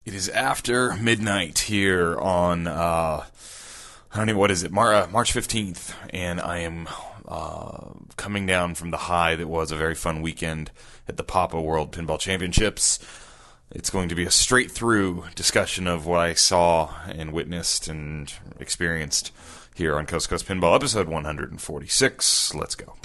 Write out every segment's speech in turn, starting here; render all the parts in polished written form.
It is after midnight here on, I don't know, what is it, March 15th, and I am coming down from the high that was a very fun weekend at the Papa World Pinball Championships. It's going to be a straight-through discussion of what I saw and witnessed and experienced here on Coast2Coast Pinball, episode 146. Let's go.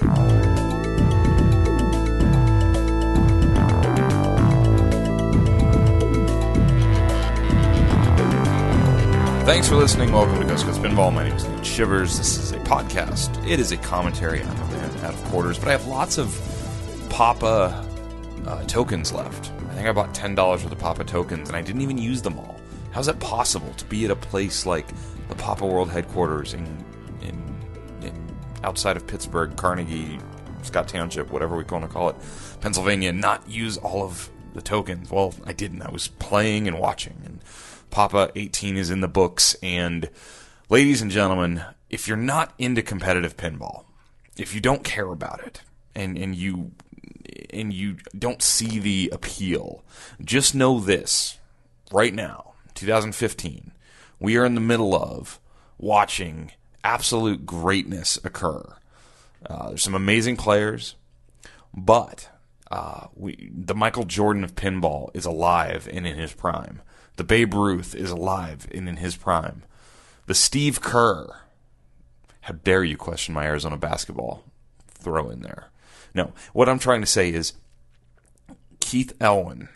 Thanks for listening. Welcome to Coast2Coast Pinball. My name is Nate Shivers. This is a podcast. It is a commentary on event out of quarters, but I have lots of Papa tokens left. I think I bought $10 worth of Papa tokens, and I didn't even use them all. How's that possible to be at a place like the Papa World headquarters in outside of Pittsburgh, Carnegie, Scott Township, whatever we want to call it, Pennsylvania, and not use all of the tokens? Well, I didn't. I was playing and watching, and Papa 18 is in the books, and ladies and gentlemen, if you're not into competitive pinball, if you don't care about it, and you don't see the appeal, just know this: right now, 2015, we are in the middle of watching absolute greatness occur. There's some amazing players, but the Michael Jordan of pinball is alive and in his prime. The Babe Ruth is alive and in his prime. The Steve Kerr, how dare you question my Arizona basketball throw in there. No, what I'm trying to say is Keith Elwin,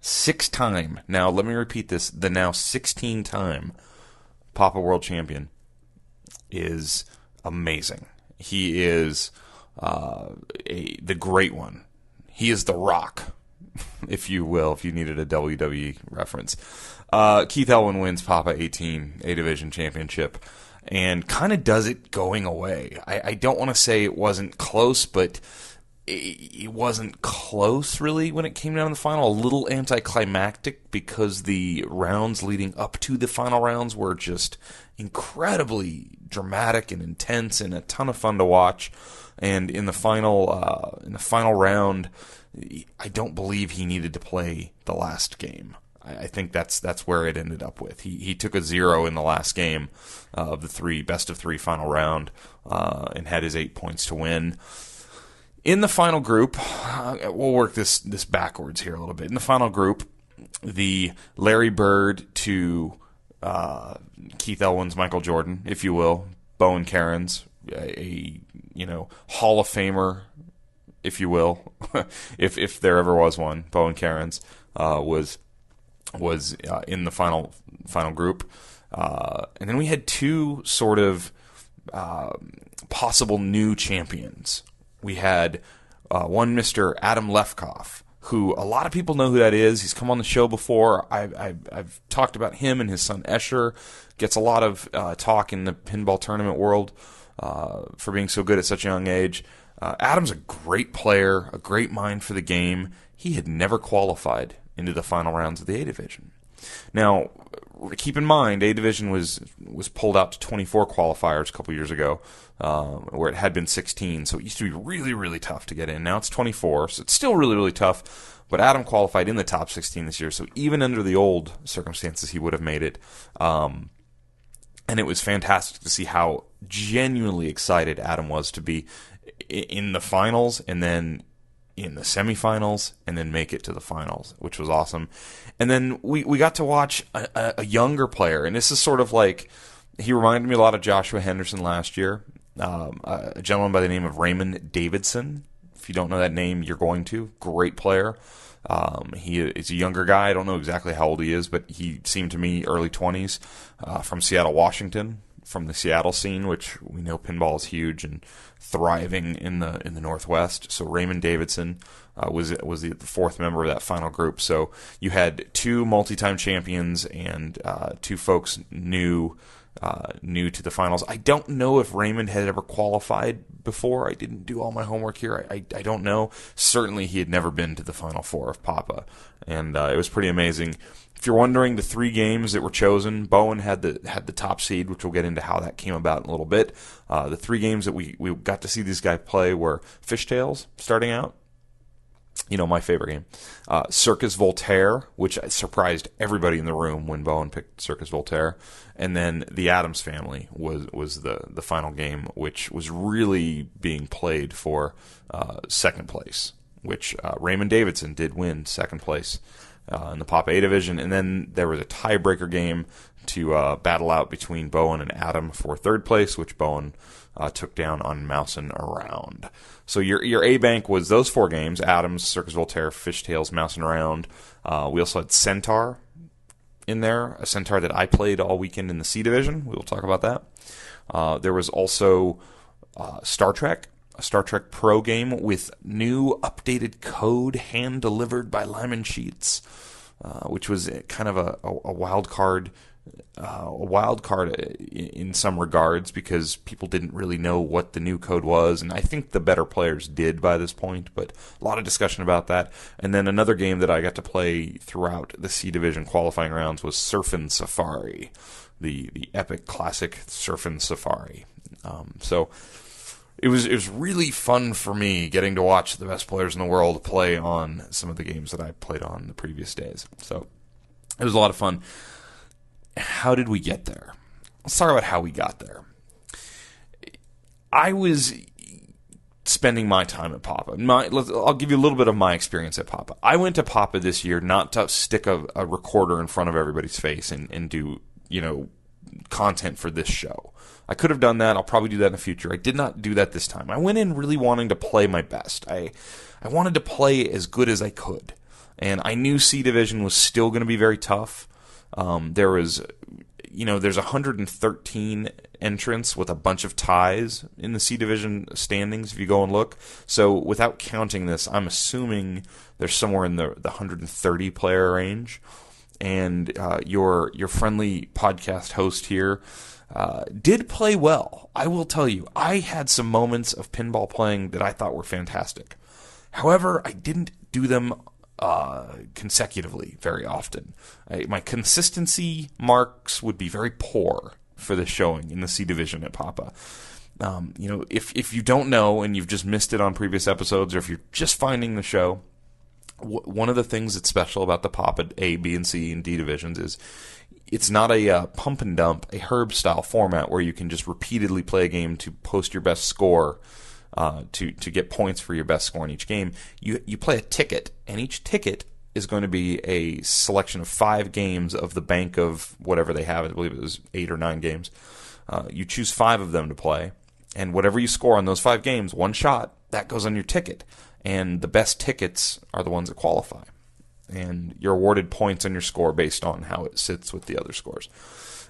6-time, now let me repeat this, the now 16-time Papa World Champion, is amazing. He is the great one. He is the Rock, if you will, if you needed a WWE reference. Keith Elwin wins Papa 18 A-Division Championship and kind of does it going away. I don't want to say it wasn't close, but it wasn't close, really, when it came down to the final. A little anticlimactic because the rounds leading up to the final rounds were just incredibly dramatic and intense and a ton of fun to watch. And in the final round, I don't believe he needed to play the last game. I think that's where it ended up with. He took a 0 in the last game of the best of three final round and had his 8 points to win. In the final group, we'll work this backwards here a little bit. In the final group, the Larry Bird to Keith Elwin's Michael Jordan, if you will, Bowen Cairns, a Hall of Famer, if you will, if there ever was one. Bowen Cairns was in the final group, and then we had two sort of possible new champions. We had one Mr. Adam Lefkoff, who a lot of people know who that is. He's come on the show before. I've talked about him and his son Escher. Gets a lot of talk in the pinball tournament world for being so good at such a young age. Adam's a great player, a great mind for the game. He had never qualified into the final rounds of the A-Division. Now, keep in mind, A-Division was pulled out to 24 qualifiers a couple years ago, where it had been 16, so it used to be really, really tough to get in. Now it's 24, so it's still really, really tough, but Adam qualified in the top 16 this year, so even under the old circumstances, he would have made it. And it was fantastic to see how genuinely excited Adam was to be in the finals and then in the semifinals and then make it to the finals, which was awesome. And then we got to watch a younger player, and this is sort of like, he reminded me a lot of Joshua Henderson last year, a gentleman by the name of Raymond Davidson. If you don't know that name, you're going to. Great player. He is a younger guy. I don't know exactly how old he is, but he seemed to me early 20s, from Seattle, Washington, from the Seattle scene, which we know pinball is huge and thriving in the Northwest. So Raymond Davidson was the fourth member of that final group. So you had two multi-time champions and two folks new to the finals. I don't know if Raymond had ever qualified before. I didn't do all my homework here. I don't know. Certainly he had never been to the Final Four of Papa, and it was pretty amazing. If you're wondering, the three games that were chosen, Bowen had the top seed, which we'll get into how that came about in a little bit. The three games that we got to see these guys play were Fishtails starting out, my favorite game. Circus Voltaire, which surprised everybody in the room when Bowen picked Circus Voltaire. And then The Addams Family was the final game, which was really being played for second place, which Raymond Davidson did win second place in the Papa A division. And then there was a tiebreaker game to battle out between Bowen and Adam for third place, which Bowen took down on Mousin' Around. So your A bank was those 4 games: Adams, Circus Voltaire, Fishtails, Mousin' Around. We also had Centaur in there, a Centaur that I played all weekend in the C division. We will talk about that. There was also Star Trek, a Star Trek Pro game with new updated code hand-delivered by Lyman Sheets, which was kind of a wild card. In some regards, because people didn't really know what the new code was, and I think the better players did by this point, but a lot of discussion about that. And then another game that I got to play throughout the C Division qualifying rounds was Surfin' Safari, the epic classic Surfin' Safari. So it was really fun for me getting to watch the best players in the world play on some of the games that I played on the previous days. So it was a lot of fun. How did we get there? Let's talk about how we got there. I was spending my time at Papa. I'll give you a little bit of my experience at Papa. I went to Papa this year not to stick a recorder in front of everybody's face and do, content for this show. I could have done that. I'll probably do that in the future. I did not do that this time. I went in really wanting to play my best. I wanted to play as good as I could. And I knew C Division was still going to be very tough. There's 113 entrants with a bunch of ties in the C Division standings if you go and look. So without counting this, I'm assuming there's somewhere in the 130 player range. And your friendly podcast host here did play well. I will tell you, I had some moments of pinball playing that I thought were fantastic. However, I didn't do them consecutively very often. My consistency marks would be very poor for this showing in the C Division at Papa. If you don't know and you've just missed it on previous episodes, or if you're just finding the show, one of the things that's special about the Papa A, B, and C and D divisions is it's not a pump and dump, a Herb style format where you can just repeatedly play a game to post your best score. To get points for your best score in each game. You play a ticket, and each ticket is going to be a selection of 5 games of the bank of whatever they have. I believe it was 8 or 9 games. You choose 5 of them to play, and whatever you score on those 5 games, one shot, that goes on your ticket. And the best tickets are the ones that qualify. And you're awarded points on your score based on how it sits with the other scores.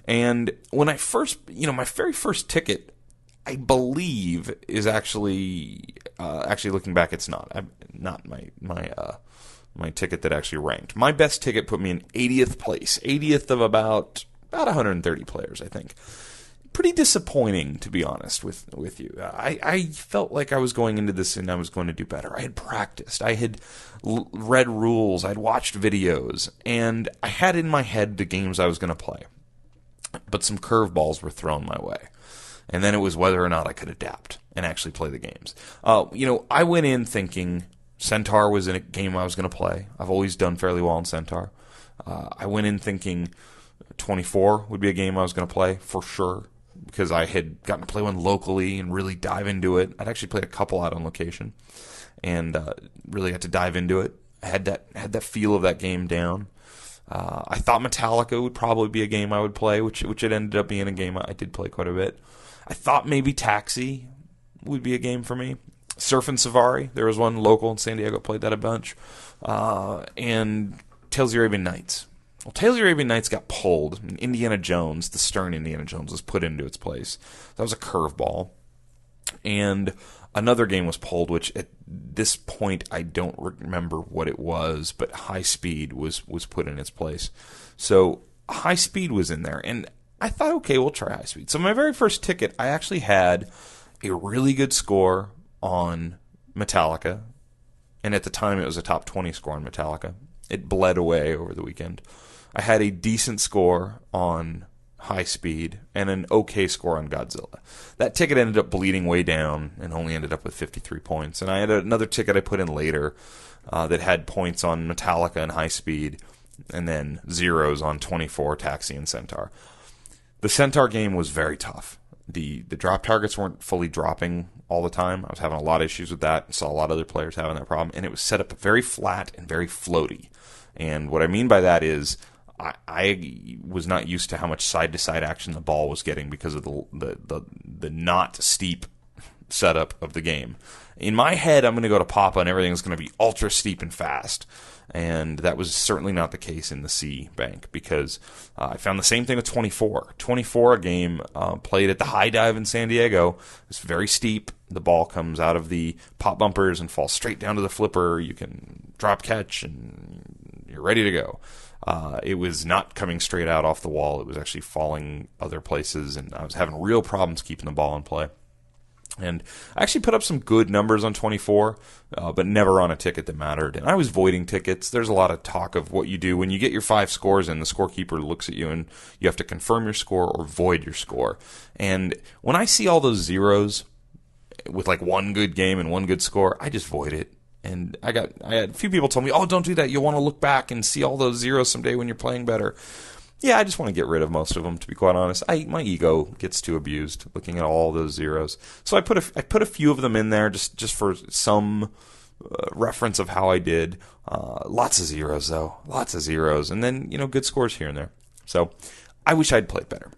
And when I first, my very first ticket, I believe is actually looking back, it's not my ticket that actually ranked. My best ticket put me in 80th place, 80th of about 130 players, I think. Pretty disappointing, to be honest with you. I felt like I was going into this and I was going to do better. I had practiced. I had read rules. I'd watched videos, and I had in my head the games I was going to play. But some curveballs were thrown my way. And then it was whether or not I could adapt and actually play the games. I went in thinking Centaur was in a game I was going to play. I've always done fairly well in Centaur. I went in thinking 24 would be a game I was going to play for sure, because I had gotten to play one locally and really dive into it. I'd actually played a couple out on location and really got to dive into it. I had that feel of that game down. I thought Metallica would probably be a game I would play, which it ended up being a game I did play quite a bit. I thought maybe Taxi would be a game for me. Surfin' Safari, there was one local in San Diego, played that a bunch. And Tales of the Arabian Nights. Well, Tales of the Arabian Nights got pulled. Indiana Jones, the Stern Indiana Jones, was put into its place. That was a curveball. And another game was pulled, which at this point I don't remember what it was, but High Speed was put in its place. So High Speed was in there, and I thought, okay, we'll try High Speed. So my very first ticket, I actually had a really good score on Metallica, and at the time it was a top 20 score on Metallica. It bled away over the weekend. I had a decent score on High Speed and an okay score on Godzilla. That ticket ended up bleeding way down and only ended up with 53 points. And I had another ticket I put in later that had points on Metallica and High Speed, and then zeros on 24, Taxi, and Centaur. The Centaur game was very tough. The drop targets weren't fully dropping all the time. I was having a lot of issues with that. I saw a lot of other players having that problem, and it was set up very flat and very floaty. And what I mean by that is I was not used to how much side-to-side action the ball was getting because of the not steep setup of the game. In my head, I'm going to go to Papa, and everything's going to be ultra steep and fast. And that was certainly not the case in the C bank, because I found the same thing with 24. 24, a game played at the High Dive in San Diego. It's very steep. The ball comes out of the pop bumpers and falls straight down to the flipper. You can drop catch, and you're ready to go. It was not coming straight out off the wall. It was actually falling other places, and I was having real problems keeping the ball in play. And I actually put up some good numbers on 24, but never on a ticket that mattered. And I was voiding tickets. There's a lot of talk of what you do when you get your 5 scores in. The scorekeeper looks at you, and you have to confirm your score or void your score. And when I see all those zeros with like one good game and one good score, I just void it. And I had a few people told me, "Oh, don't do that. You'll want to look back and see all those zeros someday when you're playing better." Yeah, I just want to get rid of most of them, to be quite honest. My ego gets too abused looking at all those zeros. So I put a few of them in there just for some reference of how I did. Lots of zeros, though. Lots of zeros. And then, good scores here and there. So I wish I'd played better.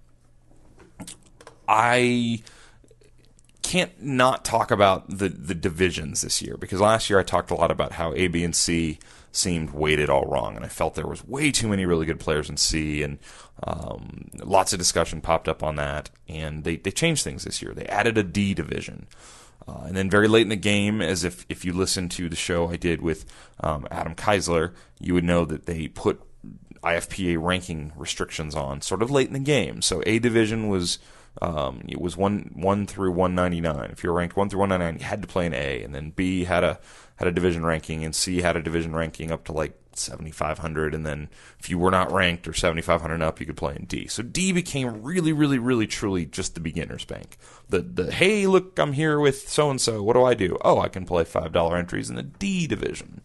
I can't not talk about the divisions this year, because last year I talked a lot about how A, B, and C seemed weighted all wrong, and I felt there was way too many really good players in C, and lots of discussion popped up on that, and they changed things this year. They added a D division. And then very late in the game, as if you listen to the show I did with Adam Keisler, you would know that they put IFPA ranking restrictions on sort of late in the game. So A division was it was 1 through 199. If you were ranked 1 through 199, you had to play an A, and then B had a division ranking, and C had a division ranking up to like 7,500, and then if you were not ranked or 7,500 up, you could play in D. So D became really, really, really, truly just the beginner's bank. The hey, look, I'm here with so-and-so, what do? Oh, I can play $5 entries in the D division.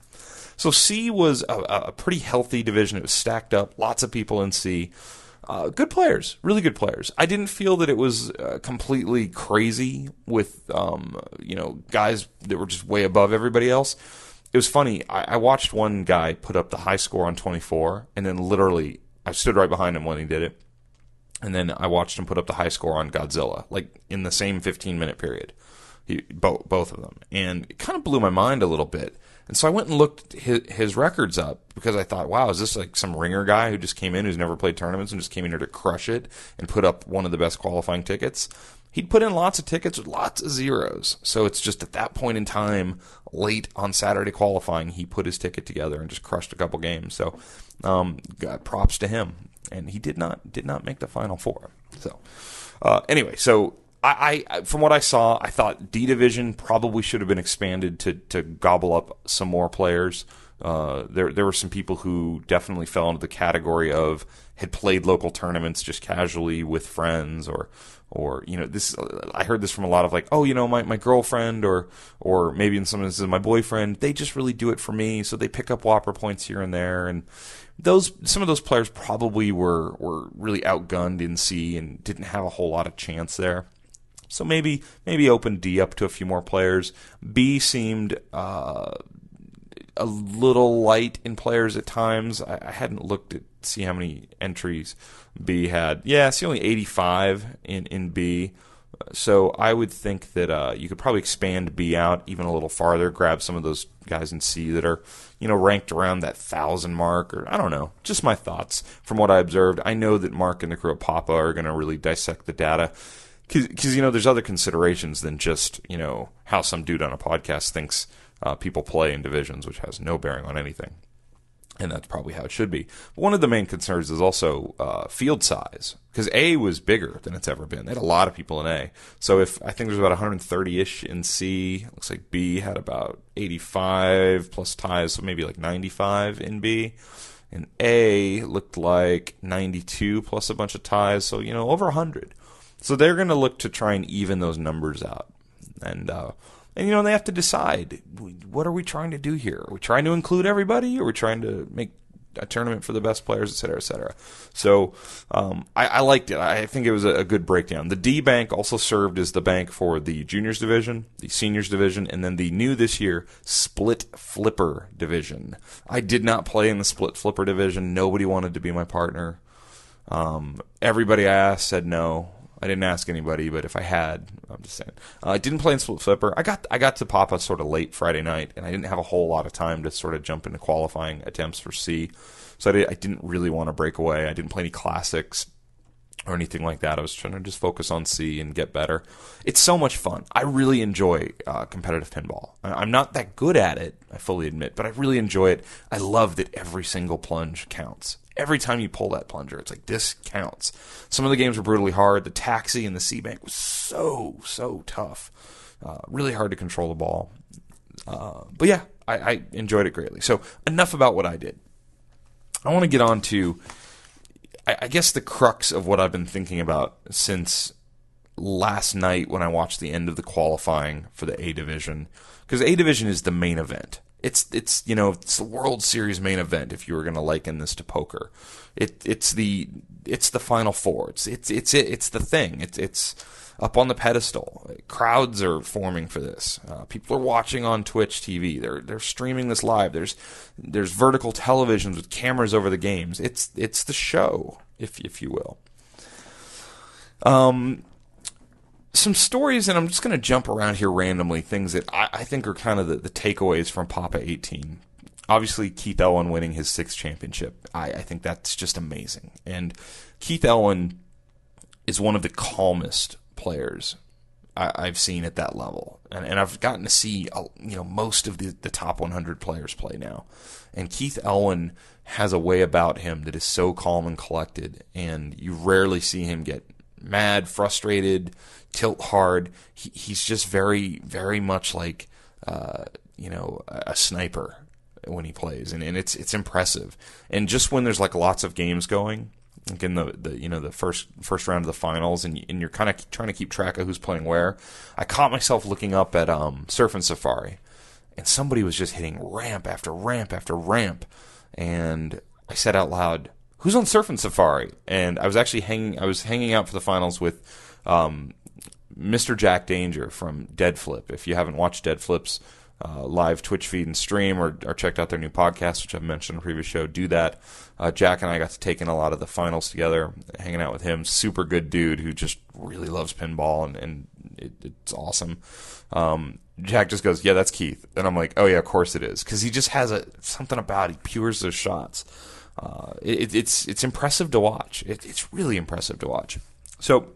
So C was a pretty healthy division. It was stacked up, lots of people in C. Good players, really good players. I didn't feel that it was completely crazy with guys that were just way above everybody else. It was funny. I watched one guy put up the high score on 24, and then literally I stood right behind him when he did it, and then I watched him put up the high score on Godzilla, like in the same 15-minute period. Both of them, and it kind of blew my mind a little bit. And so I went and looked his records up, because I thought, wow, is this like some ringer guy who just came in, who's never played tournaments and just came in here to crush it and put up one of the best qualifying tickets? He'd put in lots of tickets with lots of zeros. So it's just at that point in time, late on Saturday qualifying, he put his ticket together and just crushed a couple games. So props to him. And he did not make the Final Four. So anyway, so I from what I saw, I thought D Division probably should have been expanded to gobble up some more players. There were some people who definitely fell into the category of had played local tournaments just casually with friends, or this. I heard this from a lot of like, my girlfriend or maybe in some instances my boyfriend. They just really do it for me, so they pick up Whopper points here and there, and some of those players probably were really outgunned in C and didn't have a whole lot of chance there. So maybe open D up to a few more players. B seemed a little light in players at times. I hadn't looked at see how many entries B had. Yeah, see only 85 in B. So I would think that you could probably expand B out even a little farther, grab some of those guys in C that are, ranked around that 1,000 mark, or I don't know. Just my thoughts from what I observed. I know that Mark and the crew at Papa are going to really dissect the data. Because, there's other considerations than just, how some dude on a podcast thinks people play in divisions, which has no bearing on anything. And that's probably how it should be. But one of the main concerns is also field size, because A was bigger than it's ever been. They had a lot of people in A. So I think there's about 130-ish in C. Looks like B had about 85 plus ties, so maybe like 95 in B. And A looked like 92 plus a bunch of ties, so, over 100. So they're going to look to try and even those numbers out. And And, they have to decide, what are we trying to do here? Are we trying to include everybody? Or are we trying to make a tournament for the best players, et cetera, et cetera? So I liked it. I think it was a good breakdown. The D bank also served as the bank for the juniors division, the seniors division, and then the new this year split flipper division. I did not play in the split flipper division. Nobody wanted to be my partner. Everybody I asked said no. I didn't ask anybody, but if I had, I'm just saying. I didn't play in split flipper. I got to Papa sort of late Friday night, and I didn't have a whole lot of time to sort of jump into qualifying attempts for C. So I didn't really want to break away. I didn't play any classics or anything like that. I was trying to just focus on C and get better. It's so much fun. I really enjoy competitive pinball. I'm not that good at it, I fully admit, but I really enjoy it. I love that every single plunge counts. Every time you pull that plunger, it's like, this counts. Some of the games were brutally hard. The taxi and the C-bank was so tough. Really hard to control the ball. But yeah, I enjoyed it greatly. So enough about what I did. I want to get on to, I guess, the crux of what I've been thinking about since last night when I watched the end of the qualifying for the A Division. Because A Division is the main event. It's the World Series main event, if you were going to liken this to poker. It's the Final Four. It's the thing. It's up on the pedestal. Crowds are forming for this. People are watching on Twitch TV. They're streaming this live. There's vertical televisions with cameras over the games. It's the show, if you will. Some stories, and I'm just going to jump around here randomly, things that I think are kind of the takeaways from Papa 18. Obviously, Keith Elwin winning his 6th championship. I think that's just amazing. And Keith Elwin is one of the calmest players I've seen at that level. And I've gotten to see most of the top 100 players play now. And Keith Elwin has a way about him that is so calm and collected, and you rarely see him get mad, frustrated, tilt hard. He's just very, very much like a sniper when he plays, and it's impressive. And just when there's like lots of games going, like in the first round of the finals, and you're kind of trying to keep track of who's playing where, I caught myself looking up at Surf and Safari, and somebody was just hitting ramp after ramp after ramp, and I said out loud, "Who's on Surf and Safari?" And I was actually hanging out for the finals with Mr. Jack Danger from Dead Flip. If you haven't watched Dead Flip's live Twitch feed and stream, or checked out their new podcast, which I've mentioned in a previous show, do that. Jack and I got to take in a lot of the finals together, hanging out with him. Super good dude who just really loves pinball, and it's awesome. Jack just goes, "Yeah, that's Keith." And I'm like, "Oh yeah, of course it is." Because he just has something about it. He pewers those shots. It's impressive to watch. It's really impressive to watch. So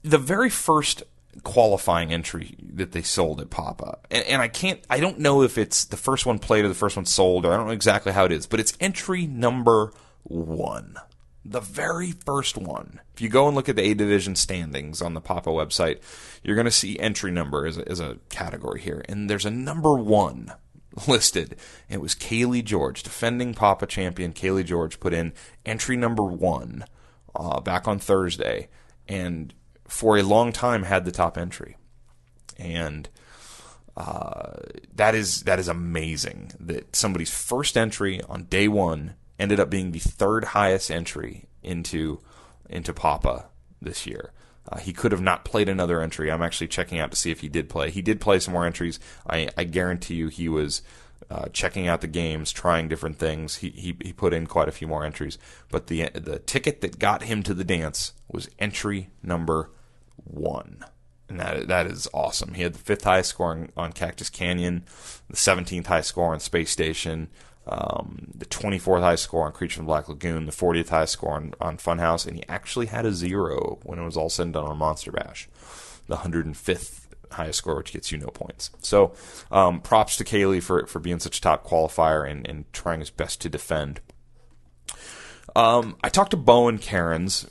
the very first qualifying entry that they sold at Papa, and I don't know if it's the first one played or the first one sold, or I don't know exactly how it is, but it's entry number 1. The very first one. If you go and look at the A Division standings on the Papa website, you're going to see entry number as a category here, and there's a number 1 listed. It was Kaylee George, defending Papa champion Kaylee George, put in entry number 1 back on Thursday, and for a long time had the top entry. And that is amazing that somebody's first entry on day 1 ended up being the 3rd highest entry into Papa this year. He could have not played another entry. I'm actually checking out to see if he did play. He did play some more entries. I guarantee you he was checking out the games, trying different things. He put in quite a few more entries. But the ticket that got him to the dance was entry number 1. And that is awesome. He had the 5th highest score on Cactus Canyon, the 17th highest score on Space Station, the 24th highest score on Creature from the Black Lagoon, the 40th highest score on Funhouse, and he actually had a 0 when it was all said and done on Monster Bash, the 105th highest score, which gets you no points. So props to Kaylee for being such a top qualifier and trying his best to defend. I talked to Bowen Cairns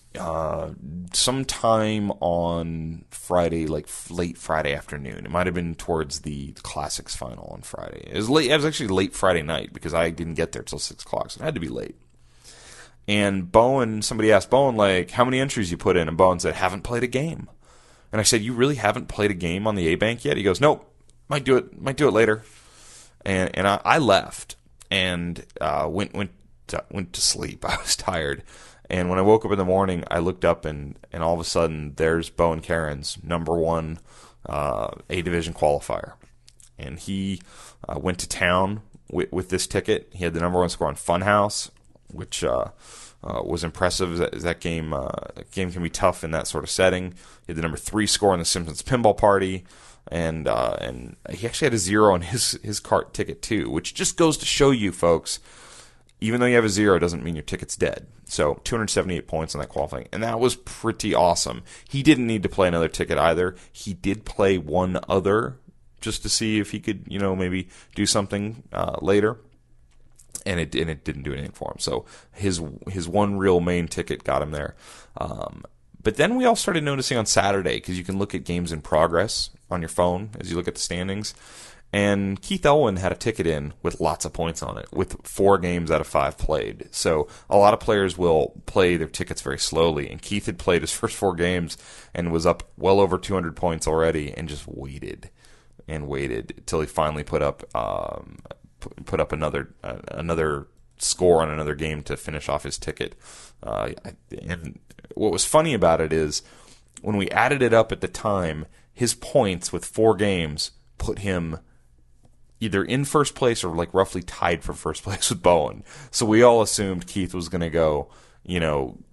sometime on Friday, like late Friday afternoon. It might have been towards the Classics final on Friday. It was late. It was actually late Friday night because I didn't get there till 6 o'clock, so it had to be late. And somebody asked Bowen, like, how many entries you put in? And Bowen said, haven't played a game. And I said, "You really haven't played a game on the A Bank yet?" He goes, "Nope, might do it later." And I left and went to sleep. I was tired. And when I woke up in the morning, I looked up and all of a sudden there's Bowen Caron's #1 A Division qualifier. And he went to town with this ticket. He had the #1 score on Funhouse, which was impressive. That game can be tough in that sort of setting. He had the #3 score on the Simpsons Pinball Party. And he actually had a 0 on his cart ticket too, which just goes to show you, folks, even though you have a 0 doesn't mean your ticket's dead. So 278 points on that qualifying, and that was pretty awesome. He didn't need to play another ticket either. He did play one other just to see if he could, maybe do something later, and it didn't do anything for him. So his one real main ticket got him there. But then we all started noticing on Saturday, because you can look at games in progress on your phone as you look at the standings. And Keith Elwin had a ticket in with lots of points on it, with 4 games out of 5 played. So a lot of players will play their tickets very slowly. And Keith had played his first 4 games and was up well over 200 points already, and just waited until he finally put up another score on another game to finish off his ticket. And what was funny about it is when we added it up at the time, his points with 4 games put him either in first place or like roughly tied for first place with Bowen. So we all assumed Keith was going to go,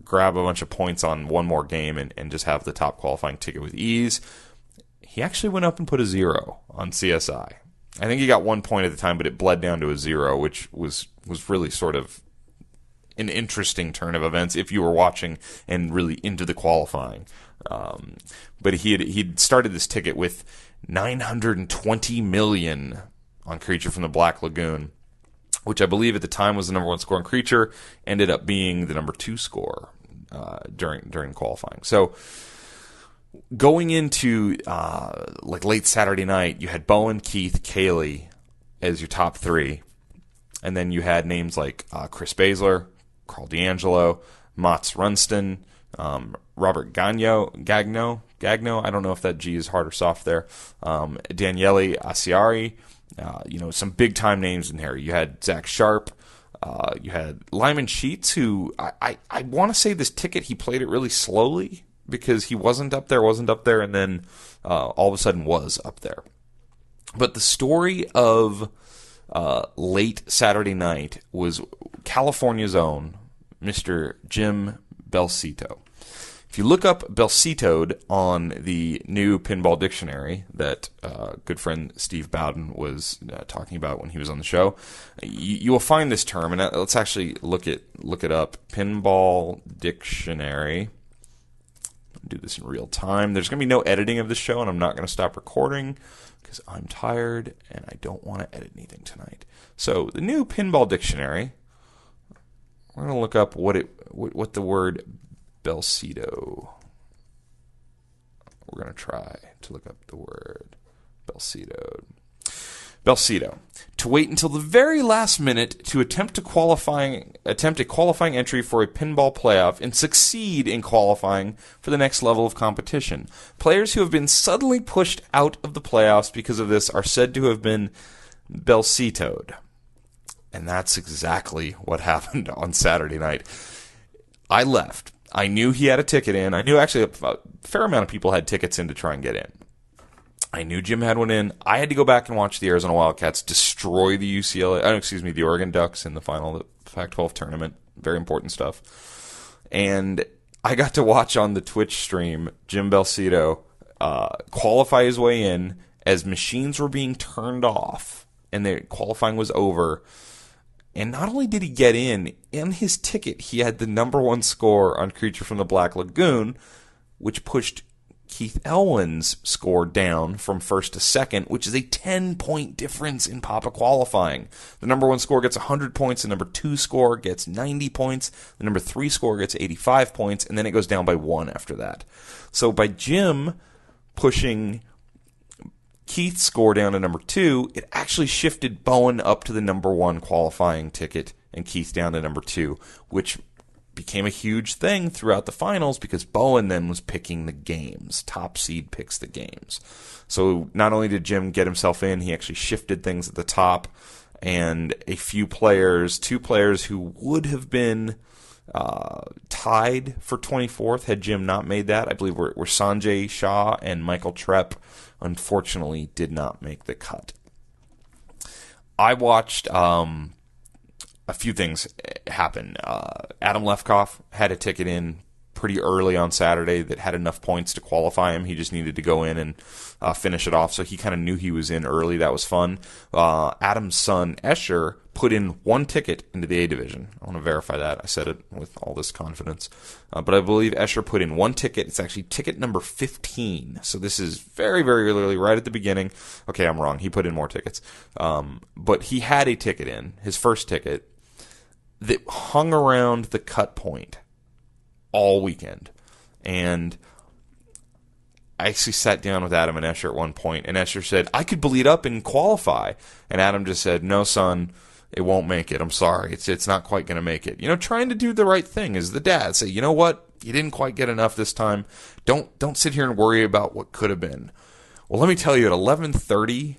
grab a bunch of points on one more game and just have the top qualifying ticket with ease. He actually went up and put a 0 on CSI. I think he got 1 point at the time, but it bled down to a 0, which was really sort of an interesting turn of events if you were watching and really into the qualifying. But he'd started this ticket with 920 million on Creature from the Black Lagoon, which I believe at the time was the #1 score on Creature, ended up being the #2 score during qualifying. So going into late Saturday night, you had Bowen, Keith, Kaylee as your top 3, and then you had names like Chris Baszler, Carl D'Angelo, Mats Runston, Robert Gagno. I don't know if that G is hard or soft there. Daniele Asiari. Some big time names in here. You had Zach Sharp. You had Lyman Sheets, who I want to say this ticket he played it really slowly because he wasn't up there, and then all of a sudden was up there. But the story of late Saturday night was California's own Mr. Jim Belsito. If you look up Belsitoed on the new Pinball Dictionary that good friend Steve Bowden was talking about when he was on the show, you will find this term, and let's actually look it up. Pinball Dictionary. I'll do this in real time. There's going to be no editing of this show, and I'm not going to stop recording because I'm tired and I don't want to edit anything tonight. So the new Pinball Dictionary, we're going to look up what the word Belsito. We're going to try to look up the word Belsito. Belsito. To wait until the very last minute to attempt a qualifying entry for a pinball playoff and succeed in qualifying for the next level of competition. Players who have been suddenly pushed out of the playoffs because of this are said to have been Belsitoed. And that's exactly what happened on Saturday night. I left. I knew he had a ticket in. I knew actually a fair amount of people had tickets in to try and get in. I knew Jim had one in. I had to go back and watch the Arizona Wildcats destroy the Oregon Ducks in the final of the Pac-12 tournament. Very important stuff. And I got to watch on the Twitch stream Jim Belsito qualify his way in as machines were being turned off and the qualifying was over. And not only did he get in his ticket, he had the #1 score on Creature from the Black Lagoon, which pushed Keith Elwin's score down from first to second, which is a 10-point difference in Papa qualifying. The #1 score gets 100 points, the #2 score gets 90 points, the #3 score gets 85 points, and then it goes down by 1 after that. So by Jim pushing Keith's score down to #2, it actually shifted Bowen up to the #1 qualifying ticket and Keith down to #2, which became a huge thing throughout the finals because Bowen then was picking the games. Top seed picks the games. So not only did Jim get himself in, he actually shifted things at the top, and a few players, 2 players who would have been tied for 24th had Jim not made that, I believe were Sanjay Shah and Michael Trepp, unfortunately did not make the cut. I watched a few things happen. Adam Lefkoff had a ticket in pretty early on Saturday that had enough points to qualify him. He just needed to go in and finish it off, so he kind of knew he was in early. That was fun. Adam's son, Escher, put in 1 ticket into the A division. I want to verify that. I said it with all this confidence. But I believe Escher put in 1 ticket. It's actually ticket number 15. So this is very, very early, right at the beginning. Okay, I'm wrong. He put in more tickets. But he had a ticket in, his first ticket, that hung around the cut point all weekend. And I actually sat down with Adam and Escher at one point, and Escher said, I could bleed up and qualify. And Adam just said, no, son, it won't make it. I'm sorry. It's not quite going to make it. Trying to do the right thing as the dad. Say, you know what? You didn't quite get enough this time. Don't sit here and worry about what could have been. Well, let me tell you, at 11:30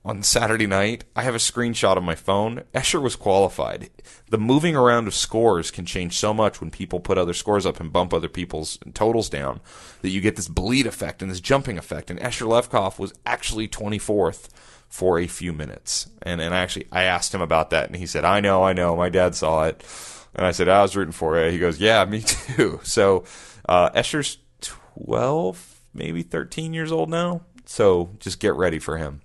on Saturday night, I have a screenshot on my phone. Escher was qualified. The moving around of scores can change so much when people put other scores up and bump other people's totals down that you get this bleed effect and this jumping effect. And Escher Lefkoff was actually 24th for a few minutes. And I asked him about that, and he said, I know, my dad saw it. And I said, I was rooting for you. He goes, yeah, me too. So Escher's 12, maybe 13 years old now. So just get ready for him.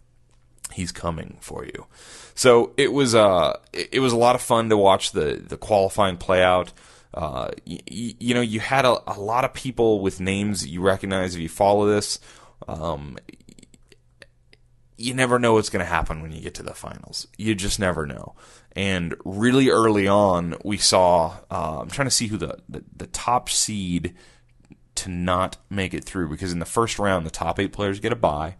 He's coming for you. So it was a lot of fun to watch the qualifying play out. You had a lot of people with names that you recognize if you follow this. You never know what's going to happen when you get to the finals. You just never know. And really early on, we saw, I'm trying to see who the top seed to not make it through, because in the first round, the top 8 players get a bye,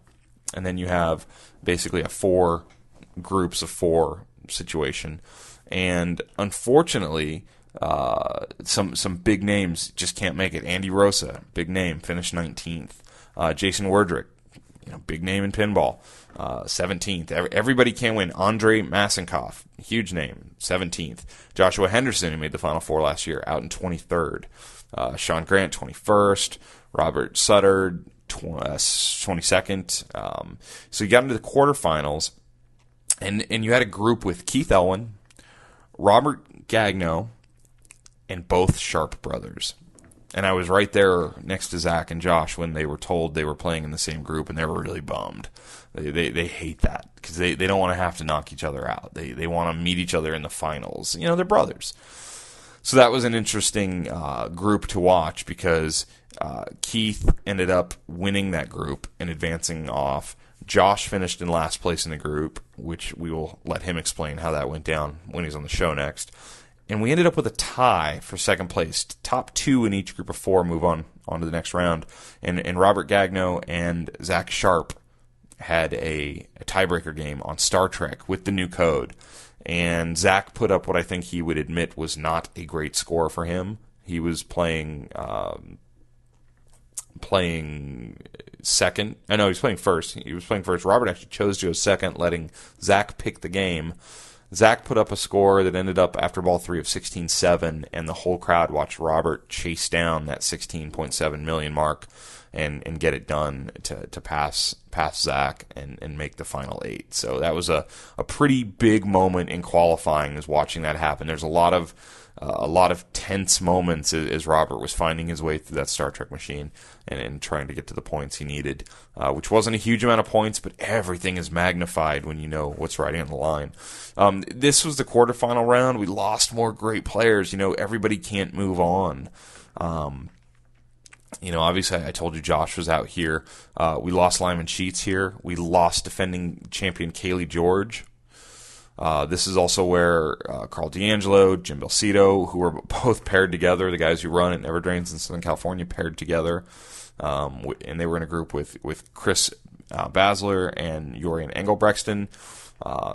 and then you have basically a 4 groups of 4 situation. And unfortunately, some big names just can't make it. Andy Rosa, big name, finished 19th. Jason Werdrick, big name in pinball, 17th. Everybody can win. Andre Masenkoff, huge name, 17th. Joshua Henderson, who made the Final Four last year, out in 23rd. Sean Grant, 21st. Robert Sutter, 22nd. So you got into the quarterfinals, and you had a group with Keith Elwin, Robert Gagno, and both Sharp brothers. And I was right there next to Zach and Josh when they were told they were playing in the same group, and they were really bummed. They hate that because they don't want to have to knock each other out. They want to meet each other in the finals. They're brothers. So that was an interesting group to watch, because Keith ended up winning that group and advancing off. Josh finished in last place in the group, which we will let him explain how that went down when he's on the show next. And we ended up with a tie for second place. Top 2 in each group of 4 move on to the next round. And Robert Gagno and Zach Sharp had a tiebreaker game on Star Trek with the new code. And Zach put up what I think he would admit was not a great score for him. He was playing second. I know he was playing first. He was playing first. Robert actually chose to go second, letting Zach pick the game. Zach put up a score that ended up after ball 3 of 16.7, and the whole crowd watched Robert chase down that 16.7 million mark and get it done to pass Zach and make the final 8. So that was a pretty big moment in qualifying, is watching that happen. There's a lot of tense moments as Robert was finding his way through that Star Trek machine and trying to get to the points he needed, which wasn't a huge amount of points, but everything is magnified when you know what's riding on the line. This was the quarterfinal round. We lost more great players. Everybody can't move on. Obviously, I told you Josh was out here. We lost Lyman Sheets here. We lost defending champion Kaylee George. This is also where Carl D'Angelo, Jim Belcito, who were both paired together, the guys who run at Never Drains in Southern California, paired together. And they were in a group with Chris Basler and Jorian Engelbrechtston.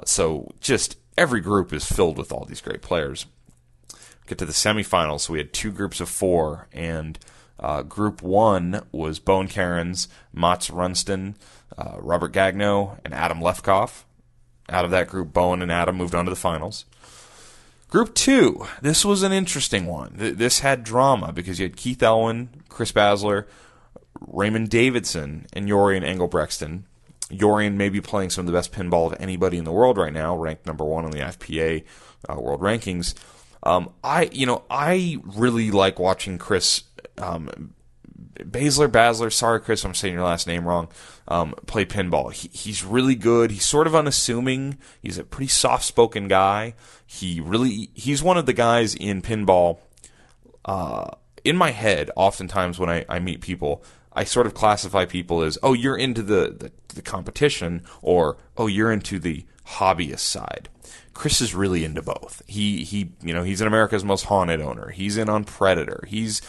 So just every group is filled with all these great players. get to the semifinals. So we had 2 groups of 4, and Group 1 was Bowen Cairns, Mats Runston, Robert Gagno, and Adam Lefkoff. Out of that group, Bowen and Adam moved on to the finals. Group 2, this was an interesting one. This had drama because you had Keith Elwin, Chris Basler, Raymond Davidson, and Jorian Engelbrechtsson. Jorian may be playing some of the best pinball of anybody in the world right now, ranked number 1 on the FPA world rankings. I really like watching Chris Basler, sorry Chris, I'm saying your last name wrong, play pinball. He's really good. He's sort of unassuming. He's a pretty soft-spoken guy. He's one of the guys in pinball, in my head, oftentimes when I meet people, I sort of classify people as, oh, you're into the competition, or, oh, you're into the hobbyist side. Chris is really into both. He's in America's Most Haunted owner. He's in on Predator. He's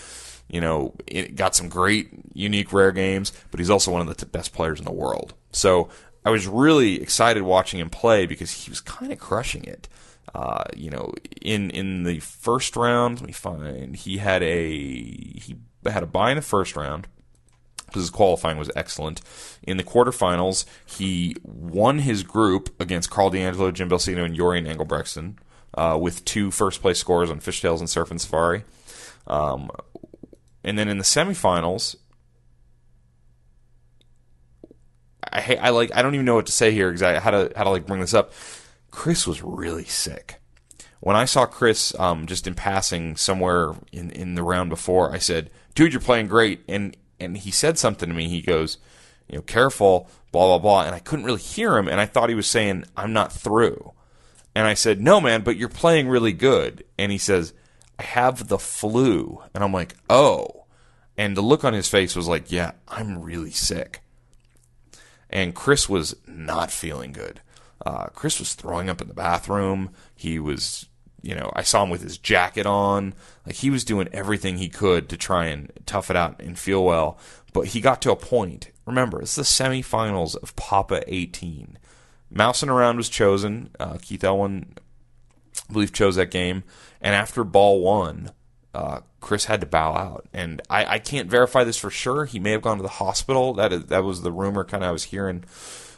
got some great, unique, rare games, but he's also one of the best players in the world. So I was really excited watching him play because he was kind of crushing it. In the first round, let me find, he had a bye in the first round because his qualifying was excellent. In the quarterfinals, he won his group against Carl D'Angelo, Jim Belsino, and Jorian Engelbrechtsson with 2 first-place scores on Fishtails and Surf and Safari. And then in the semifinals, I don't even know what to say here because I had to bring this up. Chris was really sick. When I saw Chris just in passing somewhere in the round before, I said, "Dude, you're playing great." And he said something to me. He goes, "Careful, blah blah blah." And I couldn't really hear him, and I thought he was saying, "I'm not through." And I said, "No, man, but you're playing really good." And he says, "I have the flu." And I'm like, "Oh." And the look on his face was like, "Yeah, I'm really sick." And Chris was not feeling good. Chris was throwing up in the bathroom. He was, I saw him with his jacket on. Like, he was doing everything he could to try and tough it out and feel well. But he got to a point. Remember, it's the semifinals of Papa 18. Mousing Around was chosen. Keith Elwin, I believe, chose that game. And after ball 1, Chris had to bow out. And I can't verify this for sure. He may have gone to the hospital. That was the rumor kind of I was hearing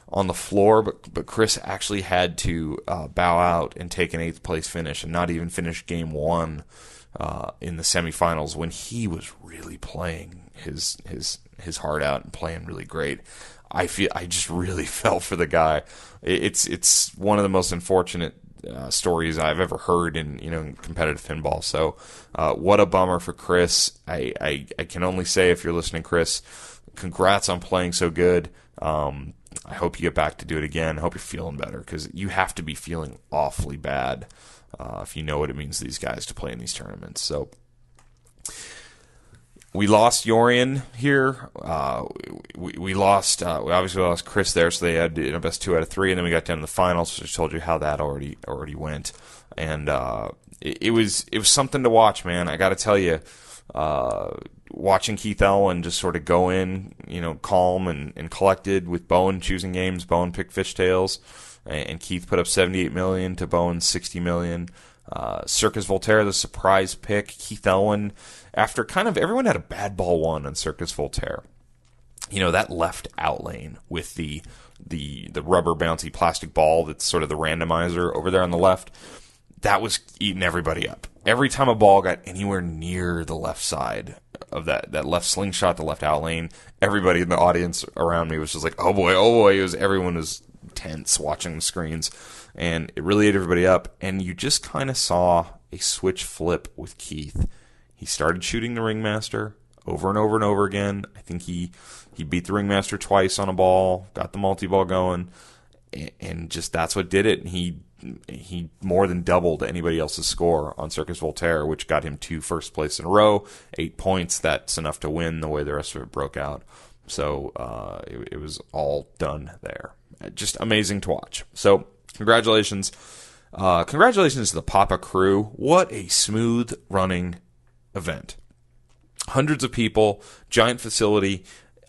on the floor. But Chris actually had to bow out and take an 8th place finish and not even finish game 1 in the semifinals when he was really playing his heart out and playing really great. I just really felt for the guy. It's one of the most unfortunate stories I've ever heard in competitive pinball. So what a bummer for Chris. I can only say, if you're listening, Chris, congrats on playing so good. I hope you get back to do it again. I hope you're feeling better, because you have to be feeling awfully bad if you know what it means to these guys to play in these tournaments. So we lost Jorian here. We obviously lost Chris there, so they had best 2 out of 3, and then we got down to the finals, which I told you how that already went. And it was something to watch, man. I got to tell you, watching Keith Elwin just sort of go in, calm and collected with Bowen choosing games. Bowen picked Fishtails, and Keith put up $78 million to Bowen's $60 million. Circus Voltaire, the surprise pick. Keith Elwin, after kind of everyone had a bad ball 1 on Circus Voltaire. That left out lane with the rubber bouncy plastic ball that's sort of the randomizer over there on the left, that was eating everybody up. Every time a ball got anywhere near the left side of that left slingshot, the left out lane, everybody in the audience around me was just like, oh boy. Everyone was tense watching the screens, and it really ate everybody up. And you just kind of saw a switch flip with Keith. He started shooting the ringmaster over and over and over again. I think he beat the ringmaster twice on a ball, got the multi-ball going, and just that's what did it. He more than doubled anybody else's score on Circus Voltaire, which got him 2 first place in a row, 8 points. That's enough to win the way the rest of it broke out. So it was all done there. Just amazing to watch. So congratulations. Congratulations to the Papa crew. What a smooth running event. Hundreds of people, giant facility.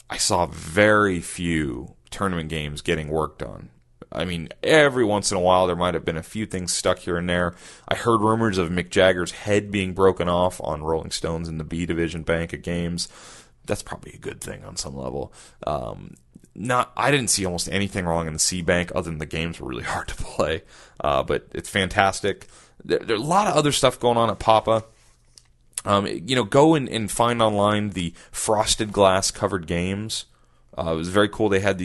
I saw very few tournament games getting work done I mean, every once in a while there might have been a few things stuck here and there. I heard rumors of Mick Jagger's head being broken off on Rolling Stones in the B Division bank of games. That's probably a good thing on some level. I didn't see almost anything wrong in the C bank other than the games were really hard to play. But it's fantastic. There's a lot of other stuff going on at Papa. Go and find online the frosted glass covered games. It was very cool. They had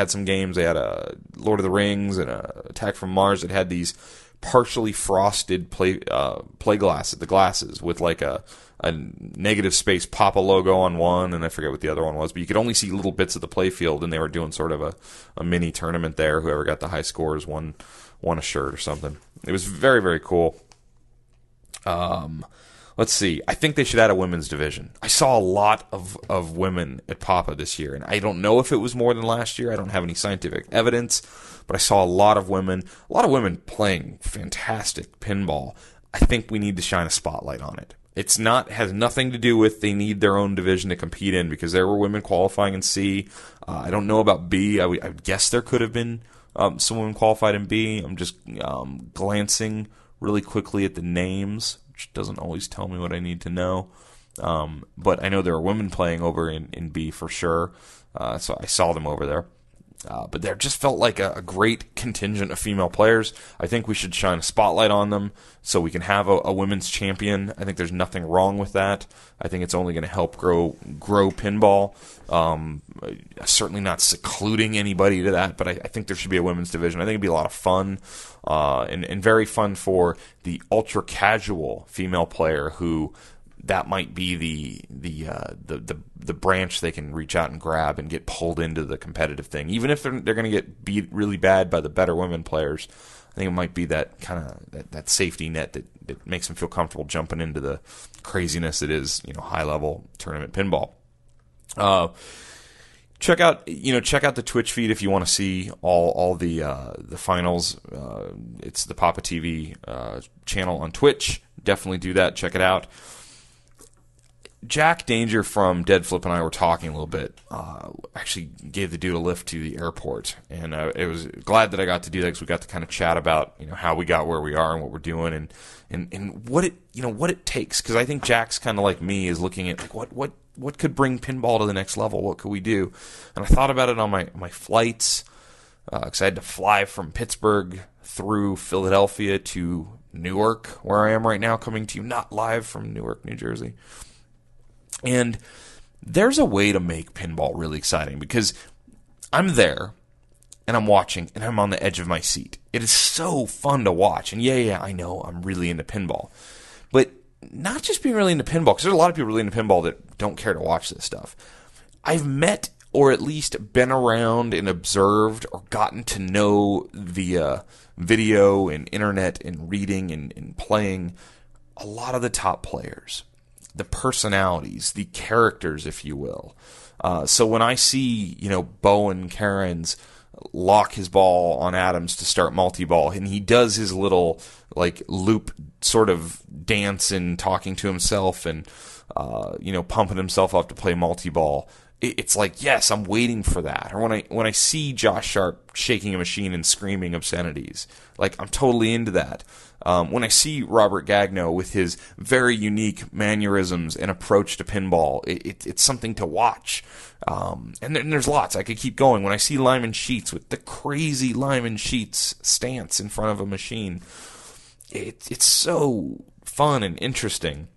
some games. They had a Lord of the Rings and a Attack from Mars that had these partially frosted play glasses, the glasses with like a negative space Papa logo on one, and I forget what the other one was, but you could only see little bits of the play field, and they were doing sort of a mini tournament there. Whoever got the high scores won a shirt or something. It was very, very cool. Let's see. I think they should add a women's division. I saw a lot of women at Papa this year, and I don't know if it was more than last year. I don't have any scientific evidence, but I saw a lot of women playing fantastic pinball. I think we need to shine a spotlight on it. Has nothing to do with they need their own division to compete in, because there were women qualifying in C. I don't know about B. I would guess there could have been some women qualified in B. I'm just glancing really quickly at the names, which doesn't always tell me what I need to know. But I know there are women playing over in B for sure. So I saw them over there. But there just felt like a great contingent of female players. I think we should shine a spotlight on them so we can have a women's champion. I think there's nothing wrong with that. I think it's only going to help grow pinball. Certainly not secluding anybody to that, but I think there should be a women's division. I think it'd be a lot of fun and very fun for the ultra casual female player who that might be the branch they can reach out and grab and get pulled into the competitive thing. Even if they're going to get beat really bad by the better women players, I think it might be that kind of that safety net that makes them feel comfortable jumping into the craziness that is high level tournament pinball. Check out the Twitch feed if you want to see all the finals. It's the Papa TV channel on Twitch. Definitely do that. Check it out. Jack Danger from Dead Flip and I were talking a little bit. Actually gave the dude a lift to the airport, and it was glad that I got to do that because we got to kind of chat about how we got where we are and what we're doing and what it takes. Because I think Jack's kind of like me, is looking at like what could bring pinball to the next level. What could we do? And I thought about it on my flights because I had to fly from Pittsburgh through Philadelphia to Newark, where I am right now, coming to you not live from Newark, New Jersey. And there's a way to make pinball really exciting because I'm there and I'm watching and I'm on the edge of my seat. It is so fun to watch. And yeah, I know I'm really into pinball. But not just being really into pinball, because there's a lot of people really into pinball that don't care to watch this stuff. I've met or at least been around and observed or gotten to know via video and internet and reading and playing a lot of the top players. The personalities, the characters, if you will. So when I see, Bowen Cairns lock his ball on Adams to start multi-ball, and he does his little loop sort of dance and talking to himself and pumping himself up to play multi-ball, it's like, yes, I'm waiting for that. Or when I see Josh Sharp shaking a machine and screaming obscenities, I'm totally into that. When I see Robert Gagno with his very unique mannerisms and approach to pinball, it's something to watch. And there's lots. I could keep going. When I see Lyman Sheets with the crazy Lyman Sheets stance in front of a machine, it's so fun and interesting.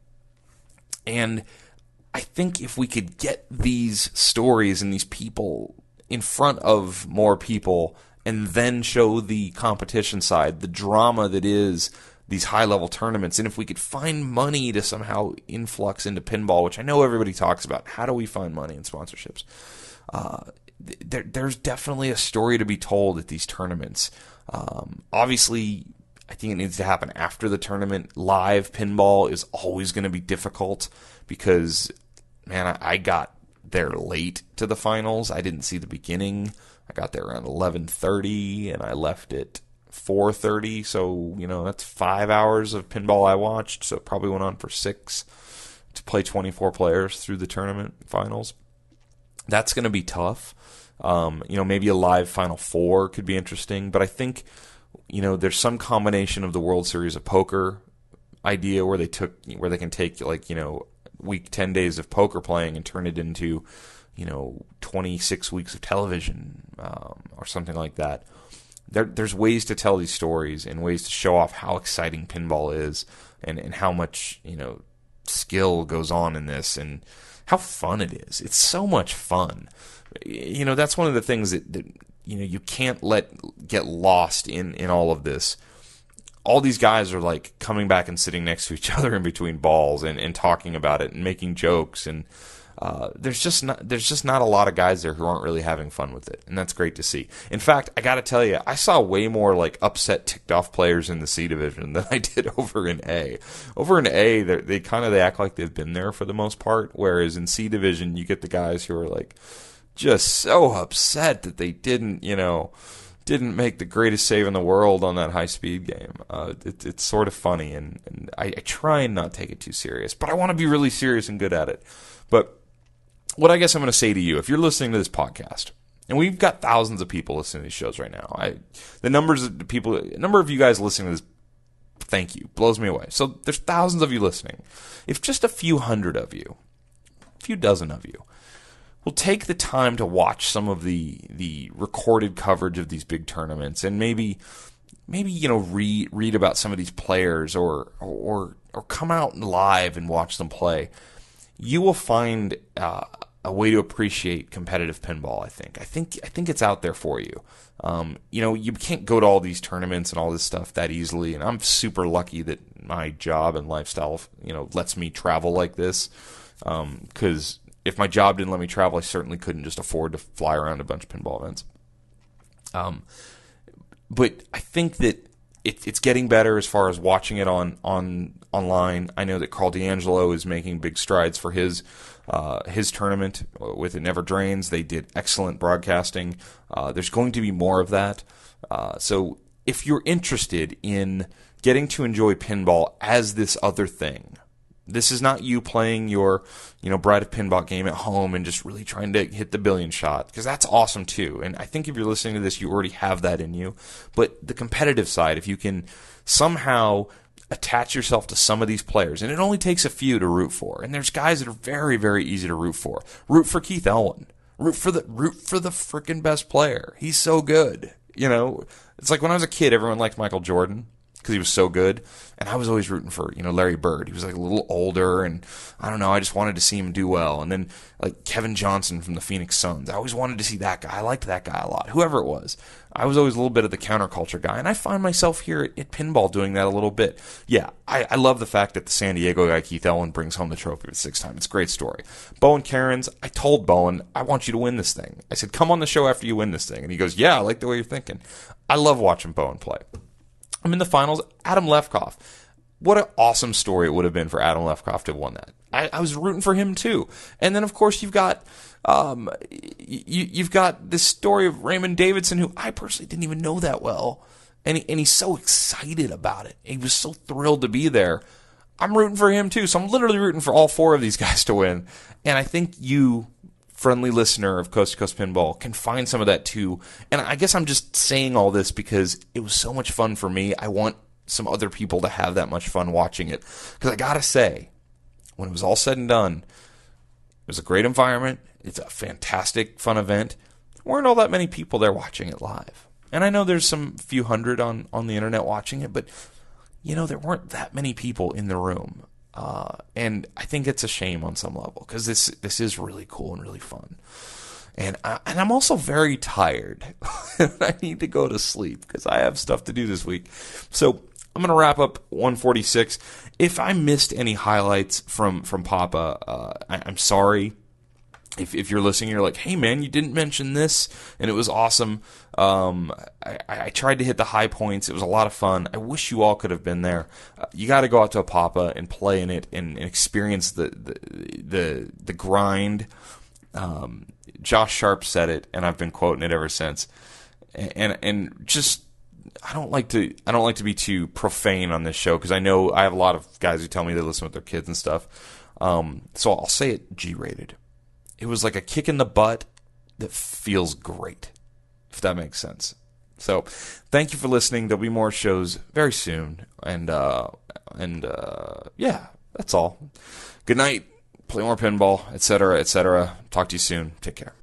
And I think if we could get these stories and these people in front of more people and then show the competition side, the drama that is these high-level tournaments, and if we could find money to somehow influx into pinball, which I know everybody talks about, how do we find money in sponsorships? There's definitely a story to be told at these tournaments. Obviously, I think it needs to happen after the tournament. Live pinball is always going to be difficult because, man, I got there late to the finals. I didn't see the beginning. I got there around 11:30, and I left at 4:30. So, that's 5 hours of pinball I watched. So it probably went on for 6 to play 24 players through the tournament finals. That's going to be tough. Maybe a live Final Four could be interesting. But I think, there's some combination of the World Series of Poker idea where they can take week 10 days of poker playing and turn it into 26 weeks of television or something like that. There's ways to tell these stories and ways to show off how exciting pinball is and how much skill goes on in this and how fun it is. It's so much fun. That's one of the things that you can't let get lost in all of this. All these guys are like coming back and sitting next to each other in between balls and talking about it and making jokes, and there's just not a lot of guys there who aren't really having fun with it, and that's great to see. In fact, I got to tell you, I saw way more like upset, ticked off players in the C division than I did over in A. Over in A, they act like they've been there for the most part, whereas in C division, you get the guys who are like just so upset that they didn't make the greatest save in the world on that high-speed game. It's sort of funny, and I try and not take it too serious, but I want to be really serious and good at it. But what I guess I'm going to say to you, if you're listening to this podcast, and we've got thousands of people listening to these shows right now, the number of you guys listening to this, thank you, blows me away. So there's thousands of you listening. If just a few hundred of you, a few dozen of you, will take the time to watch some of the recorded coverage of these big tournaments and maybe read about some of these players or come out live and watch them play, you will find a way to appreciate competitive pinball. I think it's out there for you. You can't go to all these tournaments and all this stuff that easily, and I'm super lucky that my job and lifestyle lets me travel like this, because if my job didn't let me travel, I certainly couldn't just afford to fly around a bunch of pinball events. But I think that it's getting better as far as watching it online. I know that Carl D'Angelo is making big strides for his tournament with It Never Drains. They did excellent broadcasting. There's going to be more of that. So if you're interested in getting to enjoy pinball as this other thing, this is not you playing your, Bride of Pinball game at home and just really trying to hit the billion shot, because that's awesome too. And I think if you're listening to this, you already have that in you. But the competitive side, if you can somehow attach yourself to some of these players, and it only takes a few to root for. And there's guys that are very, very easy to root for. Root for Keith Elwin. Root for the freaking best player. He's so good. It's like when I was a kid, everyone liked Michael Jordan because he was so good, and I was always rooting for Larry Bird. He was like a little older, and I don't know, I just wanted to see him do well. And then like Kevin Johnson from the Phoenix Suns, I always wanted to see that guy. I liked that guy a lot. Whoever it was, I was always a little bit of the counterculture guy, and I find myself here at pinball doing that a little bit. Yeah, I love the fact that the San Diego guy Keith Elwin brings home the trophy for the sixth time. It's a great story. Bowen Cairns, I told Bowen, I want you to win this thing. I said, come on the show after you win this thing, and he goes, yeah, I like the way you're thinking. I love watching Bowen play. I'm in the finals. Adam Lefkoff. What an awesome story it would have been for Adam Lefkoff to have won that. I was rooting for him too. And then of course you've got this story of Raymond Davidson, who I personally didn't even know that well, and he's so excited about it. He was so thrilled to be there. I'm rooting for him too. So I'm literally rooting for all four of these guys to win. And I think you, friendly listener of Coast to Coast Pinball, can find some of that too. And I guess I'm just saying all this because it was so much fun for me. I want some other people to have that much fun watching it. Because I gotta say, when it was all said and done, it was a great environment. It's a fantastic, fun event. There weren't all that many people there watching it live. And I know there's some few hundred on the internet watching it, but there weren't that many people in the room. And I think it's a shame on some level, because this is really cool and really fun. And I'm also very tired. I need to go to sleep because I have stuff to do this week. So I'm going to wrap up 146. If I missed any highlights from Papa, I'm sorry. If you're listening, you're like, hey man, you didn't mention this, and it was awesome. I tried to hit the high points. It was a lot of fun. I wish you all could have been there. You got to go out to a Papa and play in it and experience the grind. Josh Sharp said it, and I've been quoting it ever since. And just, I don't like to be too profane on this show, because I know I have a lot of guys who tell me they listen with their kids and stuff. So I'll say it G-rated. It was like a kick in the butt that feels great, if that makes sense. So, thank you for listening. There'll be more shows very soon, and yeah, that's all. Good night. Play more pinball, etc., etc. Talk to you soon. Take care.